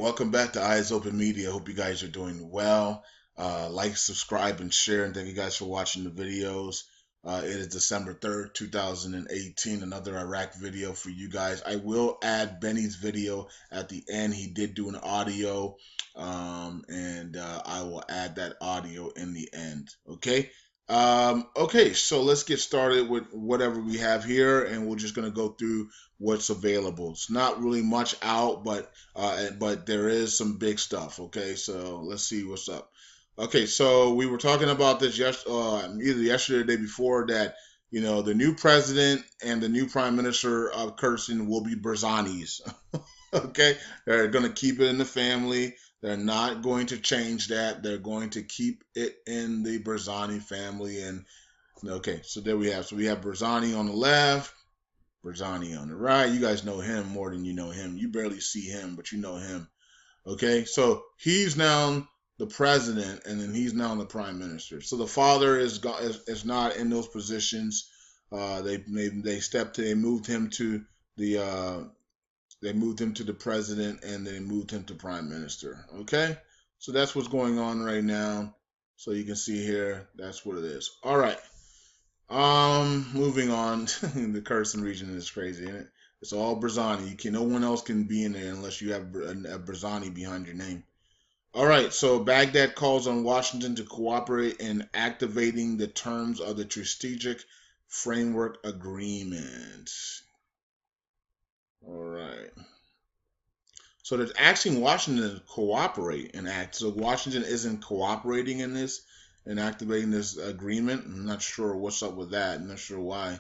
welcome back to Eyes Open Media. Hope you guys are doing well. Like, subscribe, and share, and thank you guys for watching the videos. It is December 3rd, 2018, another Iraq video for you guys. I will add Beny's video at the end. He did do an audio, and I will add that audio in the end, okay? Okay, so let's get started with whatever we have here, and we're just going to go through what's available. It's not really much out, but there is some big stuff. Okay, so let's see what's up. Okay, so we were talking about this either yesterday or the day before, that the new president and the new prime minister of Kurdistan will be Barzanis. Okay, they're going to keep it in the family. They're not going to change that. They're going to keep it in the Barzani family. And okay, so there we have. So we have Barzani on the left, Barzani on the right. You guys know him more than you know him. You barely see him, but you know him. Okay, so he's now the president, and then he's now the prime minister. So the father is not in those positions. They moved him to the president, and they moved him to prime minister. Okay, so that's what's going on right now. So you can see here, that's what it is. All right. Moving on. The Kurdistan region is crazy, isn't it? It's all Barzani. No one else can be in there unless you have a Barzani behind your name. All right, so Baghdad calls on Washington to cooperate in activating the terms of the Strategic Framework Agreement. All right. So they're asking Washington to cooperate and act. So Washington isn't cooperating in this and activating this agreement. I'm not sure what's up with that. I'm not sure why.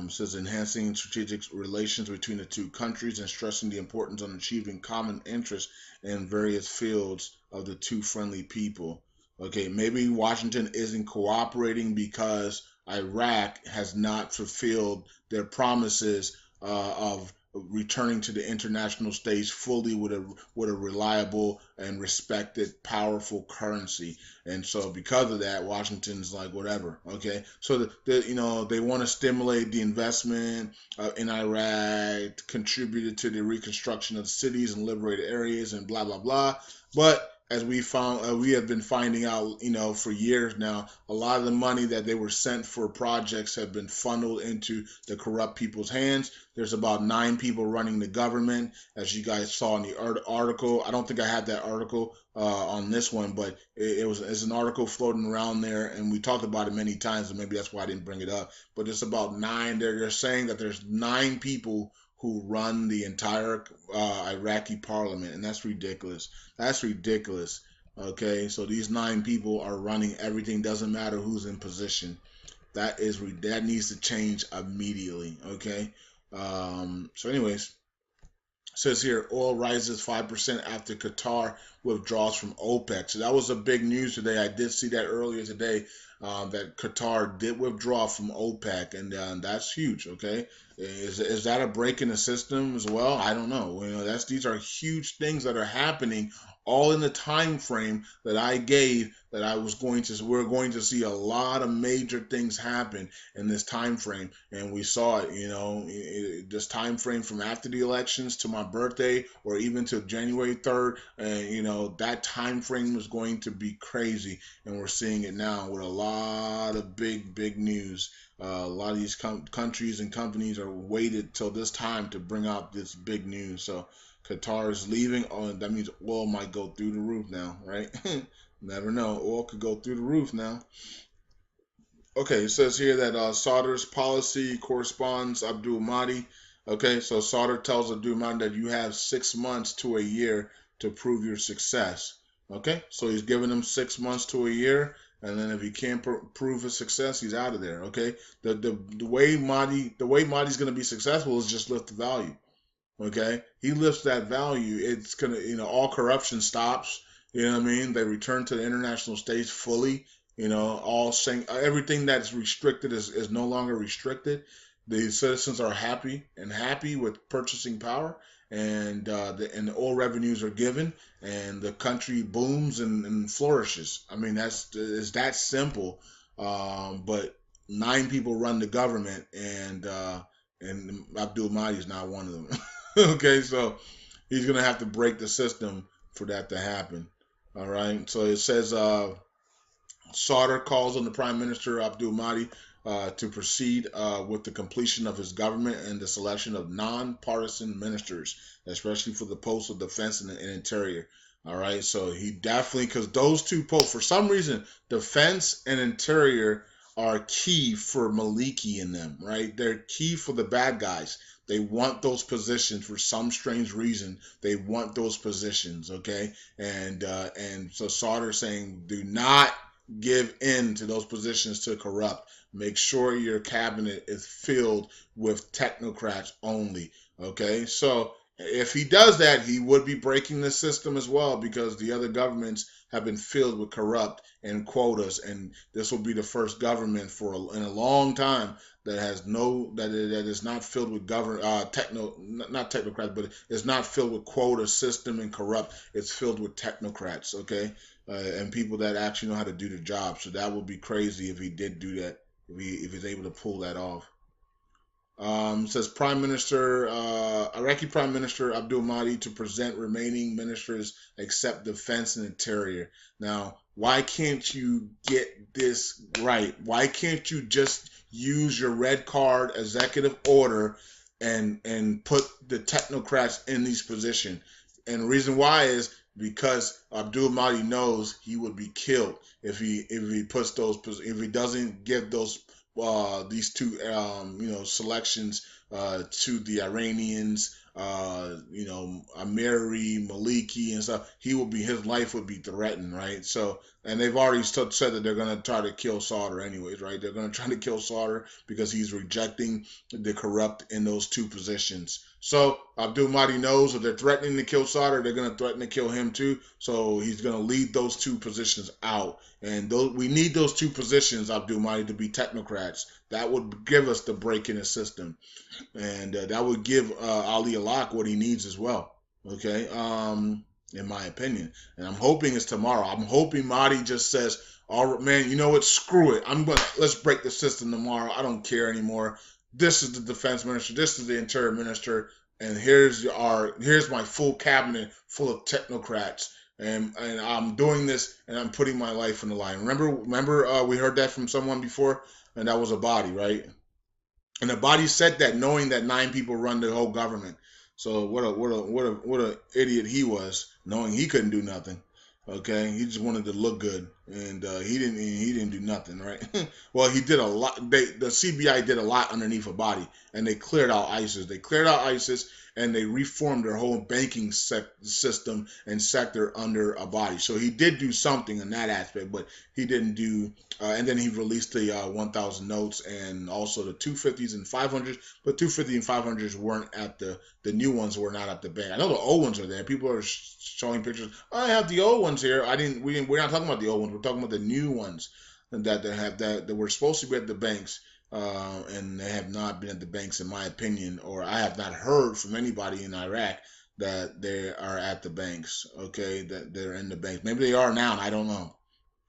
Says enhancing strategic relations between the two countries and stressing the importance on achieving common interests in various fields of the two friendly people. Okay, maybe Washington isn't cooperating because Iraq has not fulfilled their promises of returning to the international stage fully with a reliable and respected, powerful currency. And so because of that, Washington's like, whatever. Okay, so they want to stimulate the investment in Iraq, contributed to the reconstruction of cities and liberated areas, and blah blah blah. But as we have been finding out, for years now, a lot of the money that they were sent for projects have been funneled into the corrupt people's hands. There's about 9 people running the government, as you guys saw in the article. I don't think I had that article on this one, but it's an article floating around there, and we talked about it many times, and maybe that's why I didn't bring it up. But it's about 9. They're saying that there's 9 people who run the entire Iraqi parliament, and that's ridiculous. That's ridiculous. Okay, so these 9 people are running everything. Doesn't matter who's in position. That needs to change immediately. Okay. So, anyways, it says here oil rises 5% after Qatar withdraws from OPEC. So that was a big news today. I did see that earlier today, that Qatar did withdraw from OPEC, and that's huge. Okay, is that a break in the system as well? I don't know. These are huge things that are happening, all in the time frame that I gave. We're going to see a lot of major things happen in this time frame, and we saw it. This time frame from after the elections to my birthday, or even to January 3rd, and that time frame was going to be crazy, and we're seeing it now with a lot of big news. A lot of these countries and companies are waited till this time to bring out this big news. So Qatar is leaving. Oh, that means oil might go through the roof now, right? Never know. Oil could go through the roof now. Okay, it says here that Saudi's policy corresponds Abdul Mahdi. Okay, so Saudi tells Abdul Mahdi that you have 6 months to a year to prove your success. Okay, so he's giving him 6 months to a year, and then if he can't prove his success, he's out of there. Okay, the way Mahdi's going to be successful is just lift the value. Okay, he lifts that value, it's gonna, all corruption stops. You know what I mean? They return to the international stage fully. All saying everything that's restricted is no longer restricted. The citizens are happy with purchasing power, and the oil revenues are given, and the country booms and flourishes. I mean, it's that simple. But 9 people run the government, and Abdul Mahdi is not one of them. Okay, so He's gonna have to break the system for that to happen. All right. So it says Sauder calls on the Prime Minister Abdul Mahdi to proceed with the completion of his government and the selection of non-partisan ministers, especially for the posts of defense and interior. All right, so he definitely, because those two posts, for some reason, defense and interior are key for Maliki and them, right? They're key for the bad guys. They want those positions for some strange reason. They want those positions, okay? And so Sauder saying, do not give in to those positions to corrupt. Make sure your cabinet is filled with technocrats only. Okay, so if he does that, he would be breaking the system as well because the other governments have been filled with corrupt and quotas, and this will be the first government in a long time that has that is not filled with not technocrats, but it's not filled with quota system and corrupt. It's filled with technocrats. Okay, and people that actually know how to do the job. So that would be crazy if he did do that, if he's able to pull that off. Says Iraqi Prime Minister Abdul Mahdi to present remaining ministers except defense and interior. Now, why can't you get this right? Why can't you just use your red card executive order and put the technocrats in these positions? And the reason why is because Abdul Mahdi knows he would be killed if he puts those if he doesn't give these two selections to the Iranians, Amiri, Maliki, and stuff. His life would be threatened, right? So, and they've already said that they're going to try to kill Sauder anyways, right? They're going to try to kill Sauder because he's rejecting the corrupt in those two positions. So Abdul Mahdi knows if they're threatening to kill Sauder, they're going to threaten to kill him too. So he's going to lead those two positions out. And we need those two positions, Abdul Mahdi, to be technocrats. That would give us the break in the system. And that would give Ali Alak what he needs as well. Okay, in my opinion. And I'm hoping it's tomorrow. I'm hoping Mahdi just says, all right, man, you know what? Screw it. Let's break the system tomorrow. I don't care anymore. This is the defense minister. This is the interior minister. And here's my full cabinet full of technocrats and I'm doing this and I'm putting my life on the line. Remember, we heard that from someone before, and that was a body, right? And the body said that knowing that 9 people run the whole government. So what a idiot he was, knowing he couldn't do nothing. Okay, he just wanted to look good, and he didn't do nothing, right? Well, he did a lot. The CBI did a lot underneath a body, and they cleared out ISIS. They cleared out ISIS, and they reformed their whole banking system and sector under a body. So he did do something in that aspect, but he didn't do. And then he released the 1,000 notes and also the 250s and 500s, but 250 and 500s weren't at the new ones were not at the bank. I know the old ones are there. People are showing pictures. Oh, I have the old ones here. We're not talking about the old ones. We're talking about the new ones that were supposed to be at the banks, and they have not been at the banks, in my opinion, or I have not heard from anybody in Iraq that they are at the banks. Okay, that they're in the banks. Maybe they are now, and I don't know.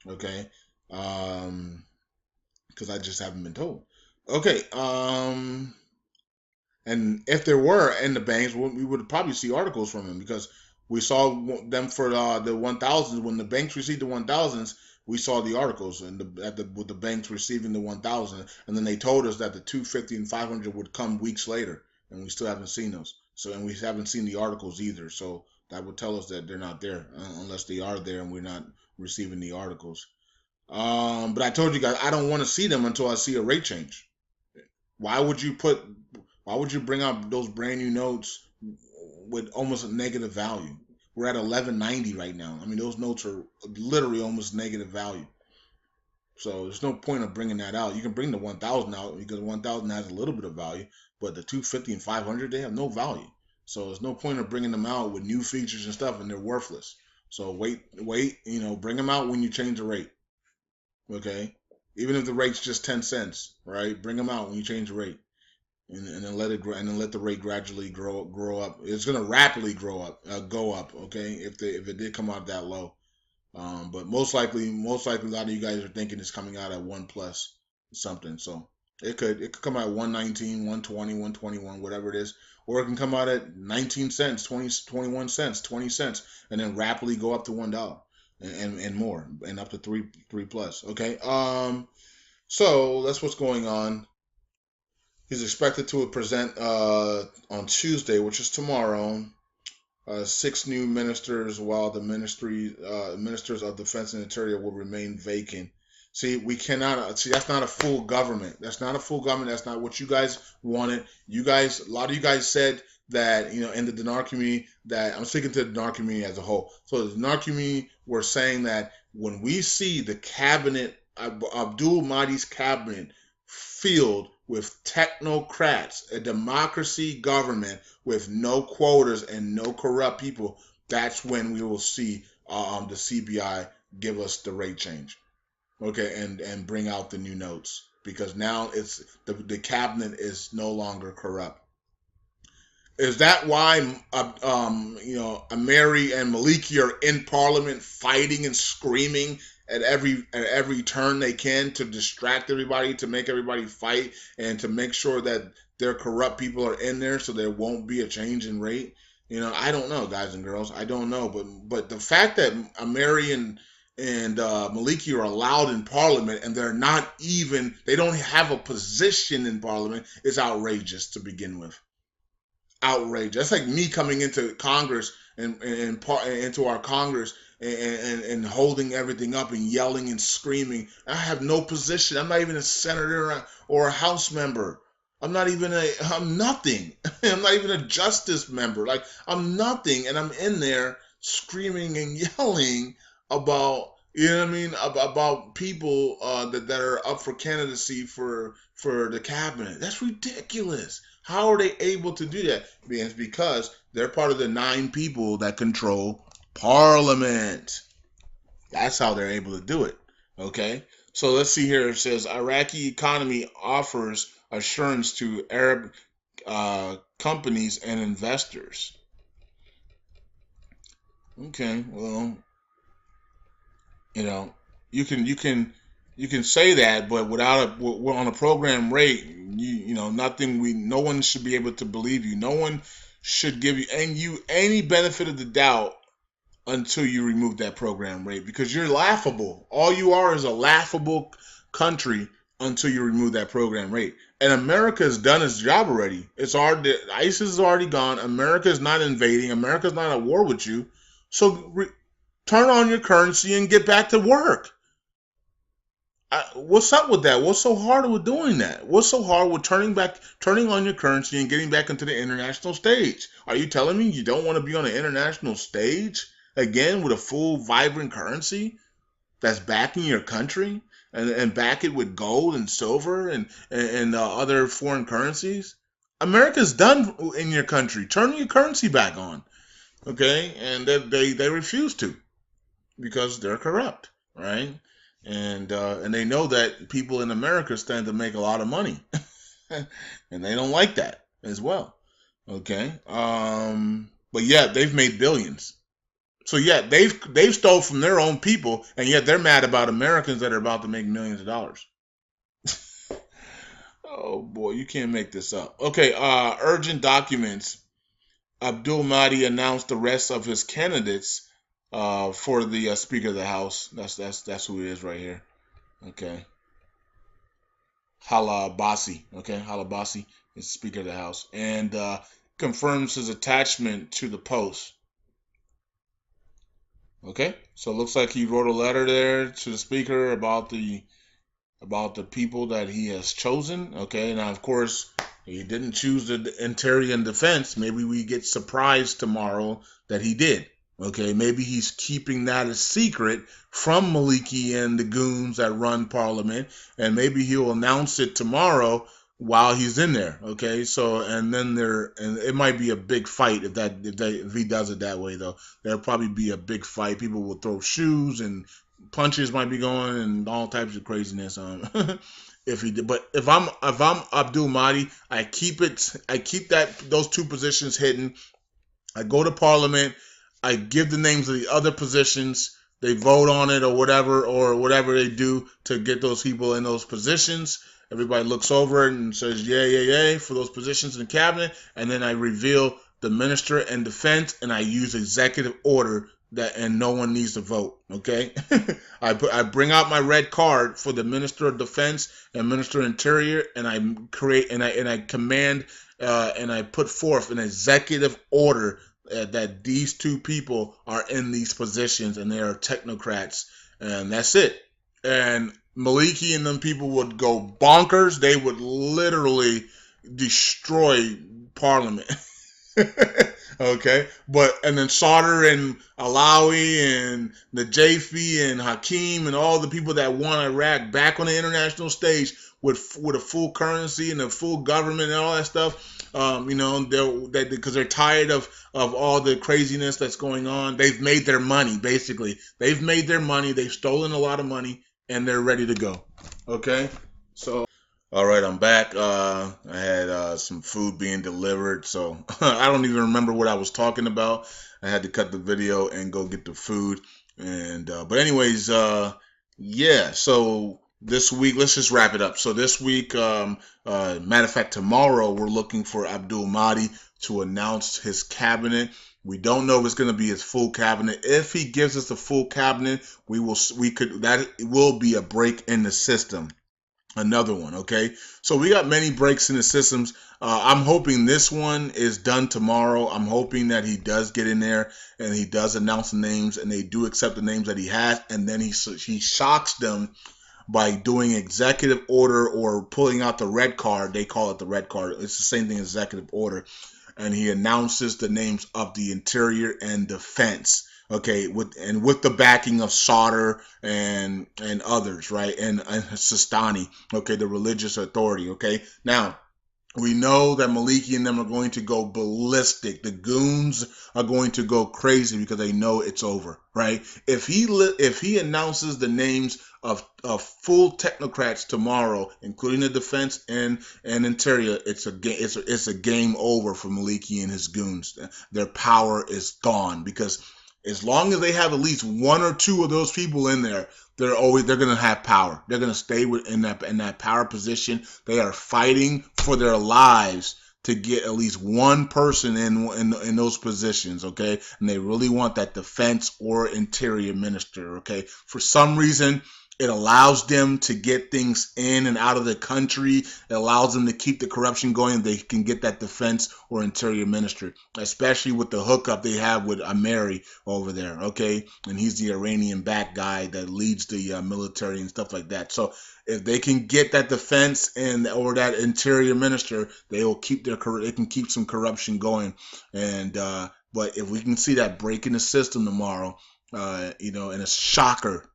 Okay, because I just haven't been told. Okay, and if there were in the banks, we would probably see articles from them because we saw them for the 1,000s when the banks received the 1,000s. We saw the articles and with the banks receiving the 1,000, and then they told us that the 250 and 500 would come weeks later, and we still haven't seen those. So, and we haven't seen the articles either. So that would tell us that they're not there unless they are there and we're not receiving the articles. But I told you guys I don't want to see them until I see a rate change. Why would you put? Why would you bring out those brand new notes with almost a negative value? We're at 1190 right now. I mean, those notes are literally almost negative value. So there's no point of bringing that out. You can bring the 1,000 out because 1,000 has a little bit of value, but the 250 and 500 they have no value. So there's no point of bringing them out with new features and stuff, and they're worthless. So wait, bring them out when you change the rate. Okay, even if the rate's just 10 cents, right? Bring them out when you change the rate, and then let the rate gradually grow up. It's gonna rapidly go up. Okay, if it did come out that low, but most likely, a lot of you guys are thinking it's coming out at 1 plus something. So It could come out at 119, 120, 121, whatever it is. Or it can come out at 19 cents, 20, 21 cents, 20 cents, and then rapidly go up to $1 and more, and up to three plus. Okay. So that's what's going on. He's expected to present on Tuesday, which is tomorrow, six new ministers, while the ministers of defense and interior will remain vacant. See, we cannot see. That's not a full government. That's not a full government. That's not what you guys wanted. You guys, a lot of you guys said that, in the Dinar community, that I'm speaking to the Dinar community as a whole. So the Dinar community were saying that when we see the cabinet, Abdul Mahdi's cabinet, filled with technocrats, a democracy government with no quotas and no corrupt people, that's when we will see the CBI give us the rate change, okay, and bring out the new notes, because now it's the cabinet is no longer corrupt. Is that why Ameri and Maliki are in Parliament fighting and screaming at every turn they can to distract everybody, to make everybody fight, and to make sure that their corrupt people are in there so there won't be a change in rate? I don't know, guys and girls. I don't know, but the fact that Ameri and Maliki are allowed in Parliament and they don't have a position in Parliament is outrageous to begin with. Outrage. That's like me coming into Congress and into our Congress and holding everything up and yelling and screaming. I have no position. I'm not even a senator or a House member. I'm nothing. I'm not even a justice member. Like, I'm nothing, and I'm in there screaming and yelling about, what I mean, about people that are up for candidacy for the cabinet. That's ridiculous. How are they able to do that? It's because they're part of the 9 people that control Parliament. That's how they're able to do it. Okay? So let's see here. It says Iraqi economy offers assurance to Arab companies and investors. Okay, well, you can say that, but we're on a program rate. No one should be able to believe you. No one should give you any benefit of the doubt until you remove that program rate, because you're laughable. All you are is a laughable country until you remove that program rate. And America has done its job already. ISIS is already gone. America is not invading. America is not at war with you. So turn on your currency and get back to work. What's up with that? What's so hard with doing that? What's so hard with turning on your currency and getting back into the international stage? Are you telling me you don't want to be on an international stage again with a full, vibrant currency that's backing your country, and back it with gold and silver and other foreign currencies? America's done in your country. Turn your currency back on, okay? And they refuse to, because they're corrupt, right? And they know that people in America stand to make a lot of money, and they don't like that as well. Okay, but yeah, they've made billions. So yeah, they've stole from their own people, and yet they're mad about Americans that are about to make millions of dollars. Oh boy, you can't make this up. Okay, urgent documents. Abdul Mahdi announced the rest of his candidates for the Speaker of the House. That's who it is right here. Okay. Halabasi. Okay, Halabasi is Speaker of the House, and confirms his attachment to the post. Okay, so it looks like he wrote a letter there to the Speaker about the people that he has chosen. Okay, now of course he didn't choose the Interior and Defense. Maybe we get surprised tomorrow that he did. Okay, maybe he's keeping that a secret from Maliki and the goons that run Parliament, and maybe he'll announce it tomorrow while he's in there. Okay, so and it might be a big fight if he does it that way, though. There'll probably be a big fight. People will throw shoes and punches might be going and all types of craziness. If he did, but if I'm Abdul Mahdi, I keep those 2 positions hidden. I go to Parliament. I give the names of the other positions they vote on it or whatever they do to get those people in those positions. Everybody looks over it and says yay, yay, yay for those positions in the cabinet, and then I reveal the minister and defense, and I use executive order that, and no one needs to vote. Okay, I bring out my red card for the minister of defense and minister of interior, and I create and I command and I put forth an executive order that these two people are in these positions and they are technocrats, and that's it. And Maliki and them people would go bonkers. They would literally destroy Parliament. Okay, but and then Sauter and Alawi and Najafi and Hakeem and all the people that want Iraq back on the international stage with a full currency and a full government and all that stuff. Because they're tired of all the craziness that's going on. They've made their money, basically. They've made their money. They've stolen a lot of money, and they're ready to go. Okay, so. All right, I'm back. I had some food being delivered, so I don't even remember what I was talking about. I had to cut the video and go get the food. And but anyways, yeah. So this week, let's just wrap it up. So this week, matter of fact, tomorrow we're looking for Abdul Mahdi to announce his cabinet. We don't know if it's going to be his full cabinet. If he gives us the full cabinet, that will be a break in the system. Another one, okay? So we got many breaks in the systems. I'm hoping this one is done tomorrow. I'm hoping that he does get in there and he does announce the names and they do accept the names that he has, and then he shocks them by doing executive order or pulling out the red card. They call it the red card. It's the same thing as executive order. And he announces the names of the interior and defense. Okay, with the backing of Sauter and others, right, and Sistani, okay, the religious authority. Okay, now we know that Maliki and them are going to go ballistic. The goons are going to go crazy because they know it's over, right? If he announces the names of full technocrats tomorrow, including the defense and interior, it's a game over for Maliki and his goons. Their power is gone because as long as they have at least one or two of those people in there, they're going to have power. They're going to stay in that power position. They are fighting for their lives to get at least one person in those positions, okay? And they really want that defense or interior minister, okay? For some reason, it allows them to get things in and out of the country. It allows them to keep the corruption going. They can get that defense or interior minister, especially with the hookup they have with Ameri over there, okay? And he's the Iranian-backed guy that leads the military and stuff like that. So if they can get that defense or that interior minister, they can keep some corruption going. And but if we can see that break in the system tomorrow, and a shocker,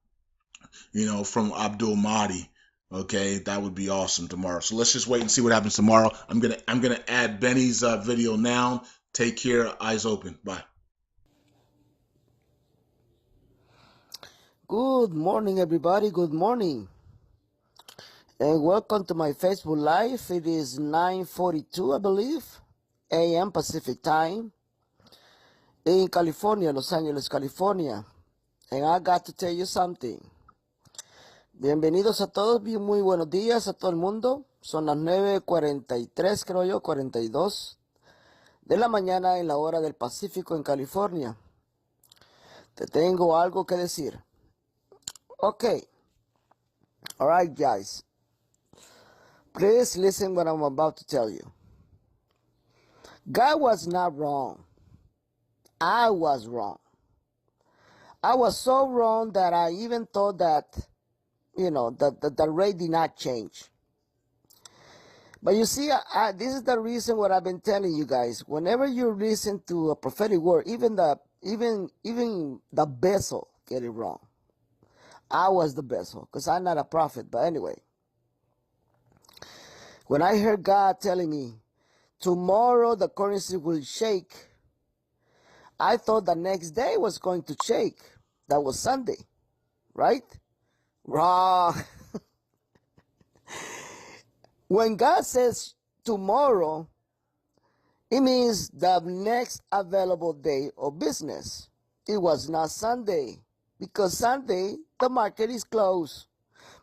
from Abdul Mahdi. Okay, that would be awesome tomorrow. So let's just wait and see what happens tomorrow. I'm gonna add Beny's video now. Take care. Eyes open. Bye. Good morning, everybody. Good morning, and welcome to my Facebook Live. It is 9:42, I believe, a.m. Pacific Time in California, Los Angeles, California. And I got to tell you something. Bienvenidos a todos, muy buenos días a todo el mundo. Son las 9:43, creo yo, 42 de la mañana en la hora del Pacífico en California. Te tengo algo que decir. Okay. All right, guys. Please listen what I'm about to tell you. God was not wrong. I was wrong. I was so wrong that I even thought that the rate did not change. But you see, this is the reason what I've been telling you guys. Whenever you listen to a prophetic word, even the vessel get it wrong. I was the vessel because I'm not a prophet. But anyway, when I heard God telling me, tomorrow the currency will shake, I thought the next day was going to shake. That was Sunday, right? Wrong. When God says tomorrow, it means the next available day of business. It was not Sunday. because Sunday the market is closed.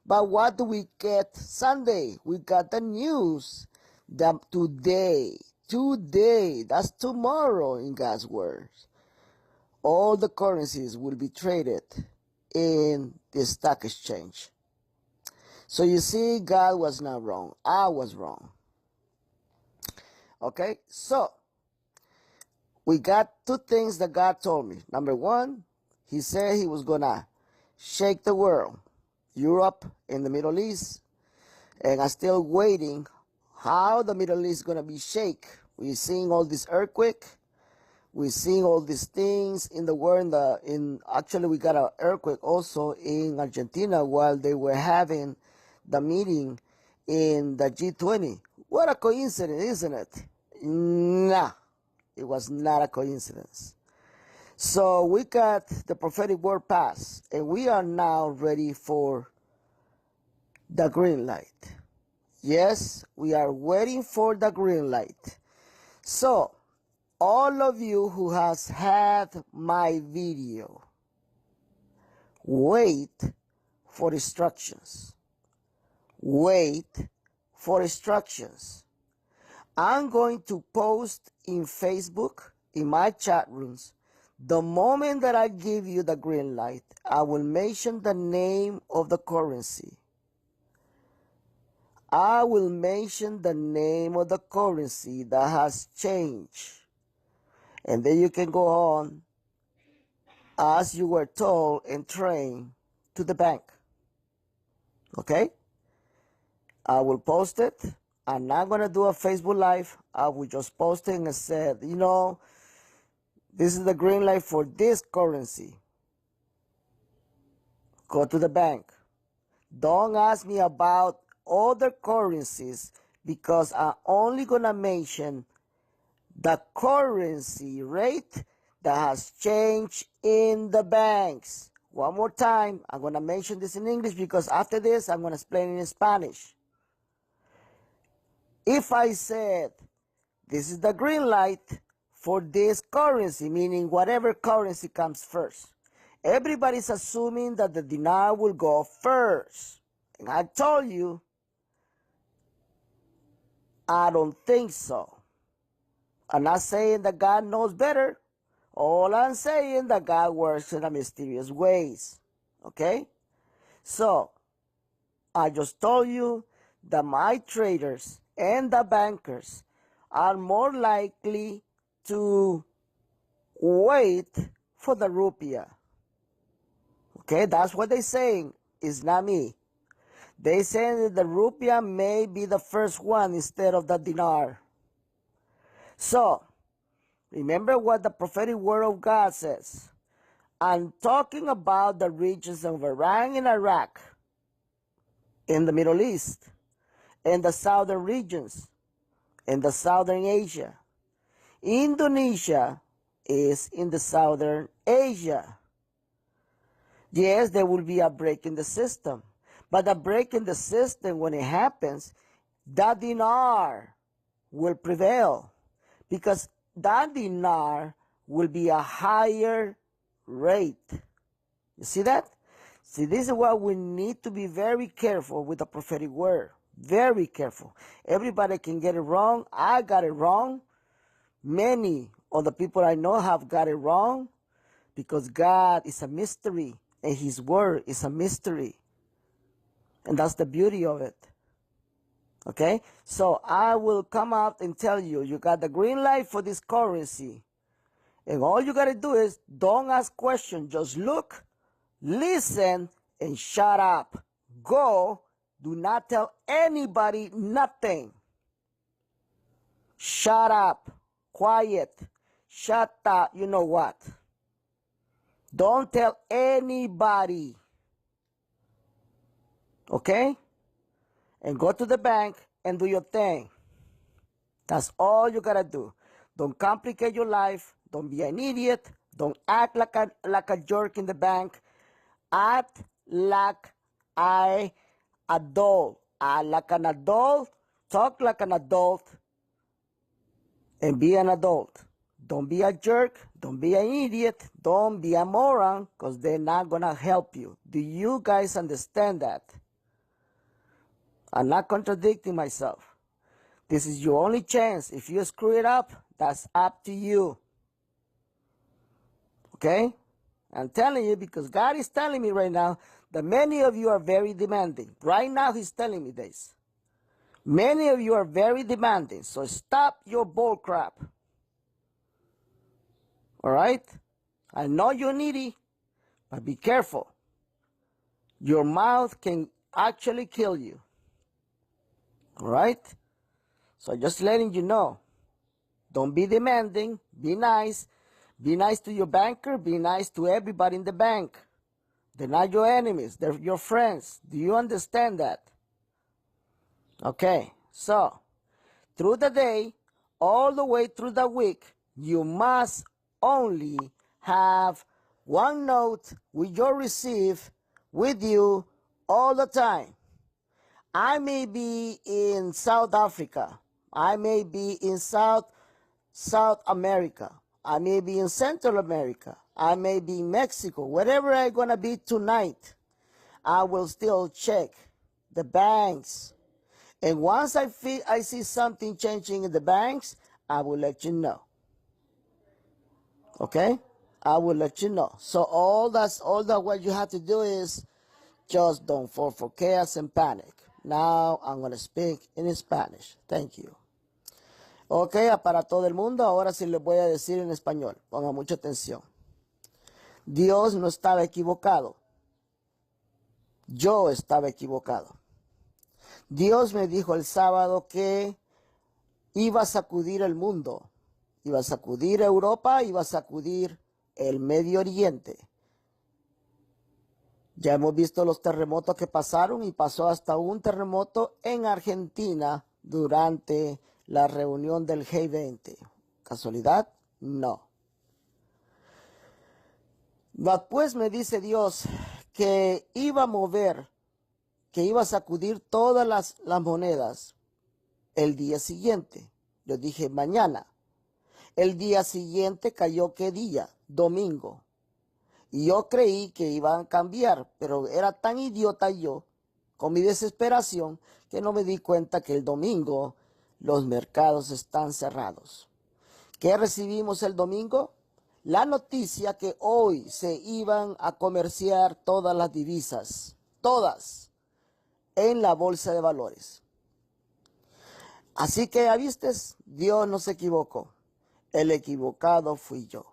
But what do we get Sunday? We got the news that today, that's tomorrow in God's words, all the currencies will be traded in the stock exchange. So you see, God was not wrong. I was wrong. Okay, so we got two things that God told me. Number one, he said he was going to shake the world, Europe and the Middle East. And I'm still waiting how the Middle East is going to be shake. We're seeing all this earthquake. We're seeing all these things in the world. Actually, we got an earthquake also in Argentina while they were having the meeting in the G20. What a coincidence, isn't it? Nah, it was not a coincidence. So we got the prophetic word pass, and we are now ready for the green light. Yes, we are waiting for the green light. So, all of you who has had my video, wait for instructions. Wait for instructions. I'm going to post in Facebook, in my chat rooms, the moment that I give you the green light, I will mention the name of the currency. I will mention the name of the currency that has changed. And then you can go on as you were told and trained to the bank. Okay? I will post it. I'm not going to do a Facebook Live. I will just post it and said, this is the green light for this currency. Go to the bank. Don't ask me about other currencies because I'm only going to mention the currency rate that has changed in the banks. One more time, I'm going to mention this in English because after this, I'm going to explain it in Spanish. If I said, this is the green light for this currency, meaning whatever currency comes first, everybody's assuming that the dinar will go first. And I told you, I don't think so. I'm not saying that God knows better. All I'm saying that God works in a mysterious ways. Okay? So, I just told you that my traders and the bankers are more likely to wait for the rupiah. Okay? That's what they're saying. It's not me. They say that the rupiah may be the first one instead of the dinar. So, remember what the prophetic word of God says. I'm talking about the regions of Iran and Iraq, in the Middle East, in the southern regions, in the southern Asia. Indonesia is in the southern Asia. Yes, there will be a break in the system. But a break in the system, when it happens, the dinar will prevail. Because that dinar will be a higher rate. You see that? See, this is why we need to be very careful with the prophetic word. Very careful. Everybody can get it wrong. I got it wrong. Many of the people I know have got it wrong because God is a mystery and His word is a mystery. And that's the beauty of it. Okay? So I will come out and tell you, you got the green light for this currency. And all you got to do is don't ask questions. Just look, listen, and shut up. Go. Do not tell anybody nothing. Shut up. Quiet. Shut up. You know what? Don't tell anybody. Okay? And go to the bank and do your thing. That's all you gotta do. Don't complicate your life. Don't be an idiot. Don't act like a jerk in the bank. Act like an adult. Act like an adult. Talk like an adult. And be an adult. Don't be a jerk. Don't be an idiot. Don't be a moron, because they're not going to help you. Do you guys understand that? I'm not contradicting myself. This is your only chance. If you screw it up, that's up to you. Okay? I'm telling you because God is telling me right now that many of you are very demanding. Right now, He's telling me this. Many of you are very demanding, so stop your bull crap. All right? I know you're needy, but be careful. Your mouth can actually kill you. All right? So just letting you know. Don't be demanding. Be nice. Be nice to your banker. Be nice to everybody in the bank. They're not your enemies. They're your friends. Do you understand that? Okay. So, through the day, all the way through the week, you must only have one note with your receipt with you all the time. I may be in South Africa. I may be in South America. I may be in Central America. I may be in Mexico. Wherever I'm going to be tonight, I will still check the banks. And once I see something changing in the banks, I will let you know. Okay? I will let you know. So all that what you have to do is just don't fall for chaos and panic. Now I'm going to speak in Spanish. Thank you. Ok, para todo el mundo, ahora sí les voy a decir en español. Pongan mucha atención. Dios no estaba equivocado. Yo estaba equivocado. Dios me dijo el sábado que iba a sacudir el mundo. Iba a sacudir Europa, iba a sacudir el Medio Oriente. Ya hemos visto los terremotos que pasaron y pasó hasta un terremoto en Argentina durante la reunión del G20. ¿Casualidad? No. Después me dice Dios que iba a mover, que iba a sacudir todas las monedas el día siguiente. Yo dije mañana. El día siguiente cayó, ¿qué día? Domingo. Y yo creí que iban a cambiar, pero era tan idiota yo, con mi desesperación, que no me di cuenta que el domingo los mercados están cerrados. ¿Qué recibimos el domingo? La noticia que hoy se iban a comerciar todas las divisas, todas, en la bolsa de valores. Así que, ¿ya viste? Dios no se equivocó. El equivocado fui yo.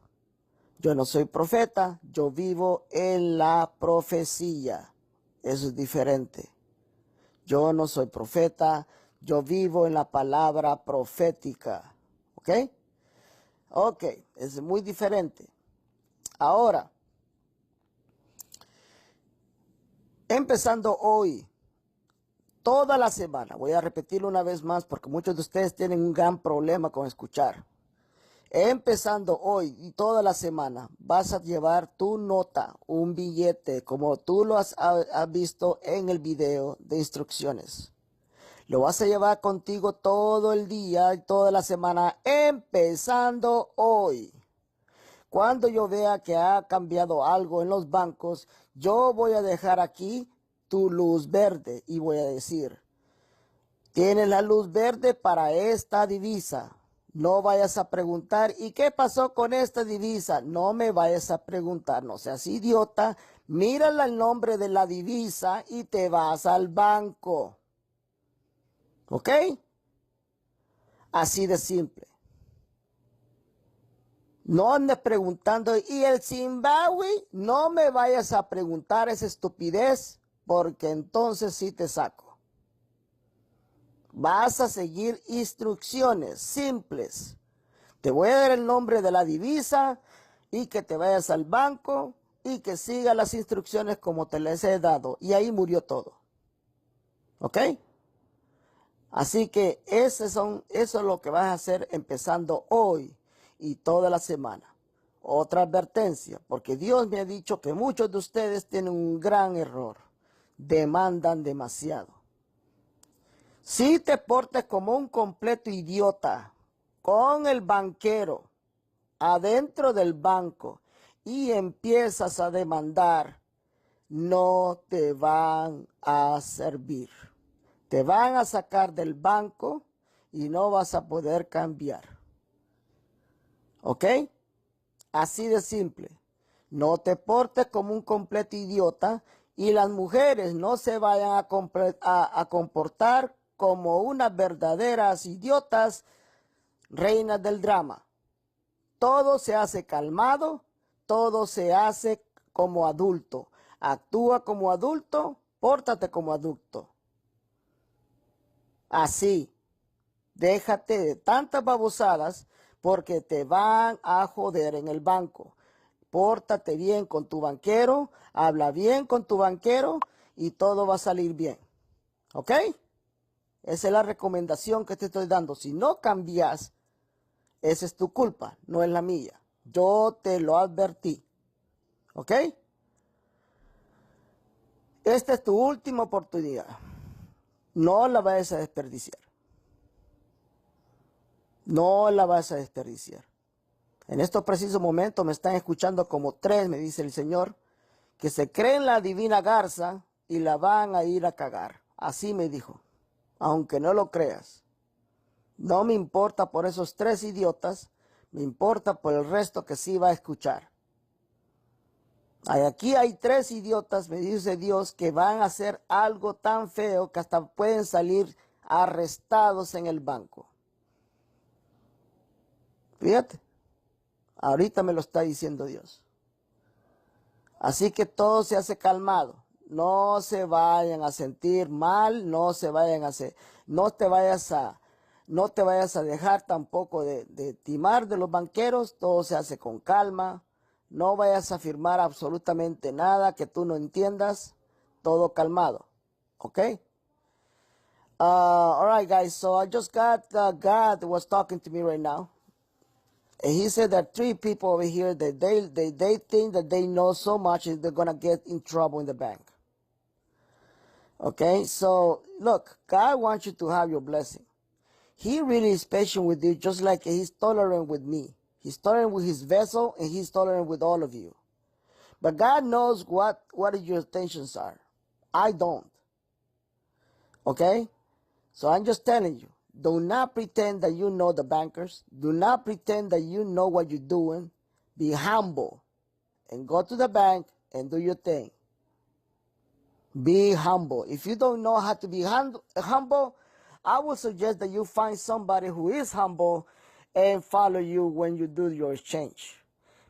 Yo no soy profeta, yo vivo en la profecía. Eso es diferente. Yo no soy profeta, yo vivo en la palabra profética. ¿Ok? Ok, es muy diferente. Ahora, empezando hoy, toda la semana, voy a repetirlo una vez más porque muchos de ustedes tienen un gran problema con escuchar. Empezando hoy y toda la semana, vas a llevar tu nota, un billete, como tú lo has visto en el video de instrucciones. Lo vas a llevar contigo todo el día y toda la semana, empezando hoy. Cuando yo vea que ha cambiado algo en los bancos, yo voy a dejar aquí tu luz verde y voy a decir, tienes la luz verde para esta divisa. No vayas a preguntar, ¿y qué pasó con esta divisa? No me vayas a preguntar, no seas idiota. Mírala el nombre de la divisa y te vas al banco. ¿Ok? Así de simple. No andes preguntando, ¿y el Zimbabue? No me vayas a preguntar esa estupidez, porque entonces sí te saco. Vas a seguir instrucciones simples. Te voy a dar el nombre de la divisa y que te vayas al banco y que sigas las instrucciones como te les he dado. Y ahí murió todo. ¿Ok? Así que eso es lo que vas a hacer empezando hoy y toda la semana. Otra advertencia, porque Dios me ha dicho que muchos de ustedes tienen un gran error. Demandan demasiado. Si te portes como un completo idiota con el banquero adentro del banco y empiezas a demandar, no te van a servir. Te van a sacar del banco y no vas a poder cambiar. ¿Ok? Así de simple. No te portes como un completo idiota y las mujeres no se vayan a comportar como unas verdaderas idiotas reinas del drama. Todo se hace calmado, todo se hace como adulto. Actúa como adulto, pórtate como adulto. Así, déjate de tantas babosadas porque te van a joder en el banco. Pórtate bien con tu banquero, habla bien con tu banquero y todo va a salir bien. ¿Ok? Esa es la recomendación que te estoy dando. Si no cambias, esa es tu culpa, no es la mía. Yo te lo advertí. ¿Ok? Esta es tu última oportunidad. No la vayas a desperdiciar. No la vas a desperdiciar. En estos precisos momentos me están escuchando como 3, me dice el Señor, que se creen la divina garza y la van a ir a cagar. Así me dijo. Aunque no lo creas. No me importa por esos 3 idiotas, me importa por el resto que sí va a escuchar. Aquí hay 3 idiotas, me dice Dios, que van a hacer algo tan feo que hasta pueden salir arrestados en el banco. Fíjate, ahorita me lo está diciendo Dios. Así que todo se hace calmado. No se vayan a sentir mal, no te vayas a dejar tampoco de timar de los banqueros. Todo se hace con calma. No vayas a firmar absolutamente nada que tú no entiendas. Todo calmado. ¿Ok? All right, guys. So I just got God was talking to me right now. And he said that 3 people over here that they think that they know so much they're gonna get in trouble in the bank. Okay, so look, God wants you to have your blessing. He really is patient with you, just like he's tolerant with me. He's tolerant with his vessel, and he's tolerant with all of you. But God knows what your intentions are. I don't. Okay? So I'm just telling you, do not pretend that you know the bankers. Do not pretend that you know what you're doing. Be humble and go to the bank and do your thing. Be humble. If you don't know how to be humble, I would suggest that you find somebody who is humble and follow you when you do your exchange.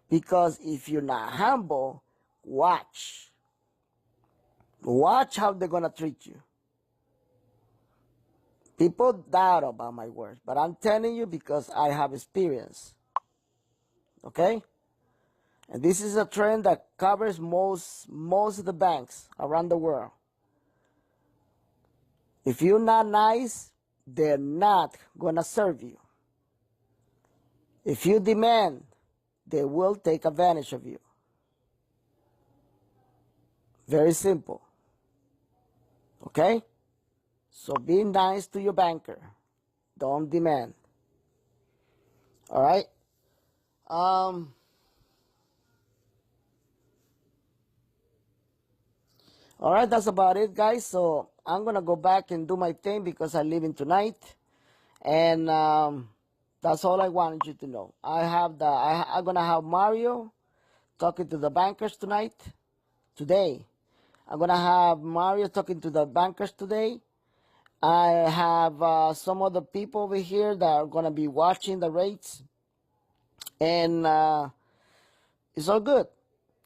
Because if you're not humble, watch. Watch how they're going to treat you. People doubt about my words, but I'm telling you because I have experience. Okay? And this is a trend that covers most of the banks around the world. If you're not nice, they're not going to serve you. If you demand, they will take advantage of you. Very simple. Okay? So be nice to your banker. Don't demand. All right? All right, that's about it, guys. So I'm going to go back and do my thing because I'm leaving tonight. And that's all I wanted you to know. I'm going to have Mario talking to the bankers today. I'm going to have Mario talking to the bankers today. I have some other people over here that are going to be watching the rates. And it's all good.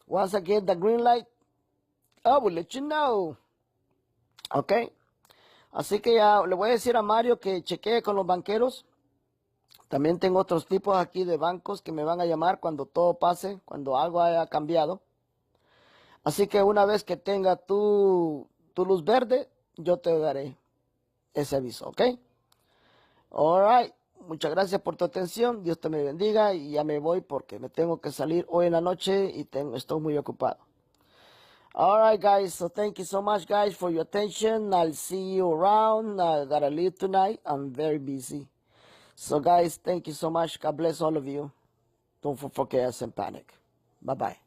Once I get the green light, I will let you know. Okay? Así que ya le voy a decir a Mario que chequee con los banqueros. También tengo otros tipos aquí de bancos que me van a llamar cuando todo pase, cuando algo haya cambiado. Así que una vez que tenga tu luz verde, yo te daré ese aviso, ¿ok? All right. Muchas gracias por tu atención. Dios te me bendiga y ya me voy porque me tengo que salir hoy en la noche y estoy muy ocupado. All right, guys. So thank you so much, guys, for your attention. I'll see you around. I gotta leave tonight. I'm very busy. So, guys, thank you so much. God bless all of you. Don't forget and panic. Bye-bye.